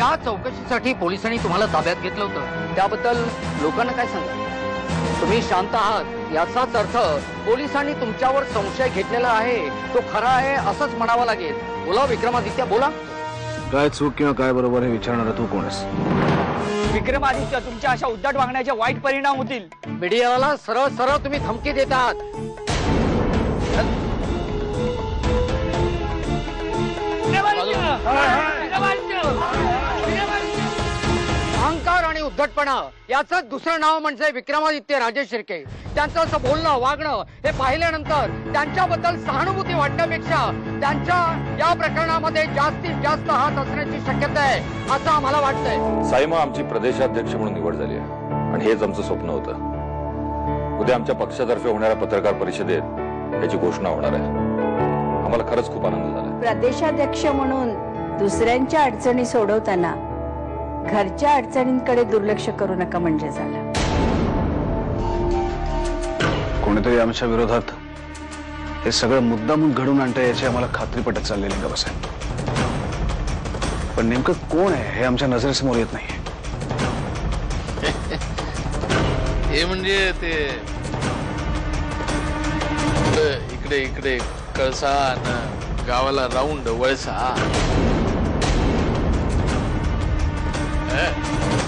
ज्या चौकशीसाठी पोलिसांनी तुम्हाला ताब्यात घेतलं होतं त्याबद्दल लोकांना काय सांगा? तुम्ही शांत आहात याचाच अर्थ पोलिसांनी तुमच्यावर संशय घेतलेला आहे तो खरा आहे असंच म्हणावं लागेल. बोला विक्रमादित्य, बोला. काय चूक किंवा काय बरोबर हे विचारणारा तू कोण आहेस? विक्रमादित्य, तुमच्या अशा उद्धट वागण्याचे वाईट परिणाम होतील. मीडियाला सरळ सरळ तुम्ही धमकी देतात. अहंकार आणि उद्धटपणा याचं दुसरं नाव म्हणजे विक्रमादित्य राजे शिर्के. त्यांचं असं बोलणं वागणं हे पाहिल्यानंतर त्यांच्याबद्दल सहानुभूती वाटण्यापेक्षा त्यांच्या या प्रकरणामध्ये जास्तीत जास्त हात असण्याची शक्यता आहे असं आम्हाला वाटतंय. साईमा आमची प्रदेशाध्यक्ष म्हणून निवड झाली आहे आणि हेच आमचं स्वप्न होतं. उद्या आमच्या पक्षातर्फे होणाऱ्या पत्रकार परिषदेत याची घोषणा होणार आहे. आम्हाला खरंच खूप आनंद झाला. प्रदेशाध्यक्ष म्हणून दुसऱ्यांच्या अडचणी सोडवताना घरच्या अडचणींकडे दुर्लक्ष करू नका म्हणजे झालं. कोणीतरी आमच्या विरोधात हे सगळं मुद्दामून घडून आणतं याची आम्हाला खात्री पटत चाललेली का बस आहे. पण नेमकं कोण आहे हे आमच्या नजरेसमोर येत नाहीये. हे म्हणजे ते इकडे इकडे कळसा आणि गावाला राऊंड वळसा.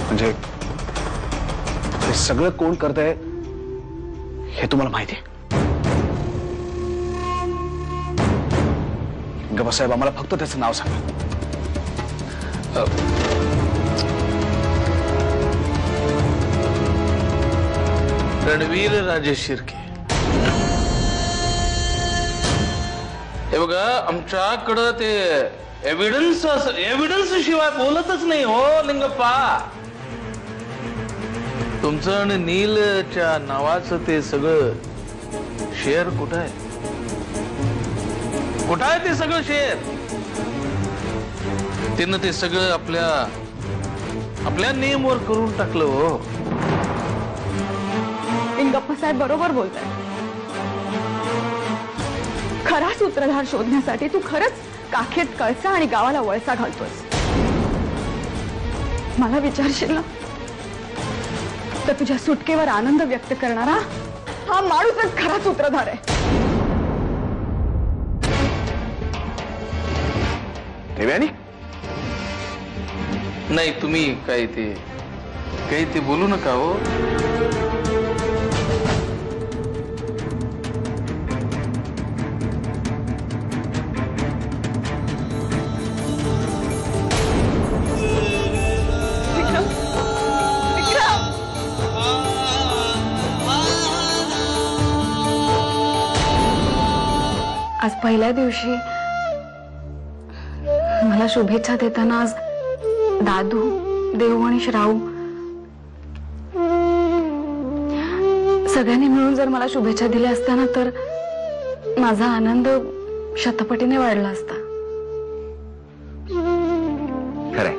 म्हणजे हे सगळं कोण करतंय हे तुम्हाला माहिती आहे? गबासाहेब, आम्हाला फक्त त्याचं नाव सांगा. रणवीर राजे शिर्के. हे बघा, आमच्याकडं ते एव्हिडन्स शिवाय बोलतच नाही हो लिंगप्पा. तुमचं आणि नीलच्या नावाचं ते सगळं शेअर कुठं आहे? कुठं आहे ते सगळं शेअर? तिनं ते सगळं आपल्या नेमवर करून टाकलं हो. लिंगप्पा साहेब बरोबर बोलताय. खरा सूत्रधार शोधण्यासाठी तू खरंच काखेत कळसा आणि गावाला वळसा घालतोस. मला विचारशील ना तर तुझ्या सुटकेवर आनंद व्यक्त करणारा हा माणूसच खरा सूत्रधार आहे. देवयानी, नाही तुम्ही काही ते बोलू नका हो. आज पहिल्या दिवशी मला शुभेच्छा देताना आज दादू, देव आणि श्राऊ सगळ्यांनी मिळून जर मला शुभेच्छा दिल्या असताना तर माझा आनंद शतपटीने वाढला असता. खरंय,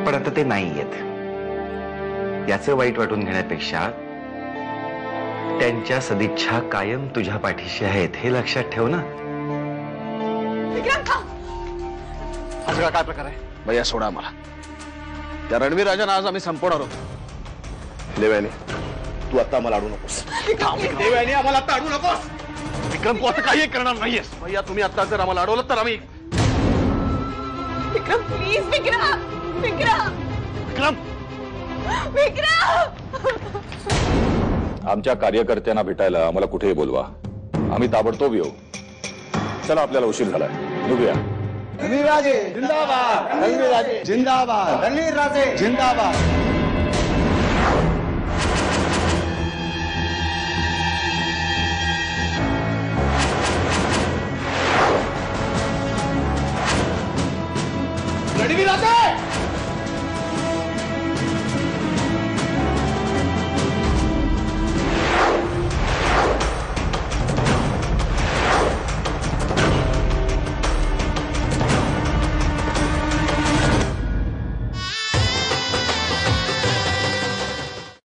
पण आता ते नाही येत. याचं वाईट वाटून घेण्यापेक्षा त्यांच्या सदिच्छा कायम तुझ्या पाठीशी आहेत हे लक्षात ठेव ना. हा सगळा काय प्रकार आहे? भैया सोडा आम्हाला. त्या रणवीर राजांना आज आम्ही संपवणार होतो. देवयानी, तू आता आम्हाला अडू नकोस. देवयानी, आम्हाला आता अडू नकोस. विक्रम, तू आता काही करणार नाहीयेस. भैया, तुम्ही आता जर आम्हाला अडवलं तर आम्ही. विक्रम, प्लीज. विक्रम, विक्रम, विक्रम, विक्रम. आमच्या कार्यकर्त्यांना भेटायला आम्हाला कुठेही बोलवा. आम्ही ताबडतोब येऊ. चला, आपल्याला उशीर झालाय, निघूया. रणवीर राजे जिंदाबाद. रणवीर राजे जिंदाबाद. रणवीर राजे जिंदाबाद.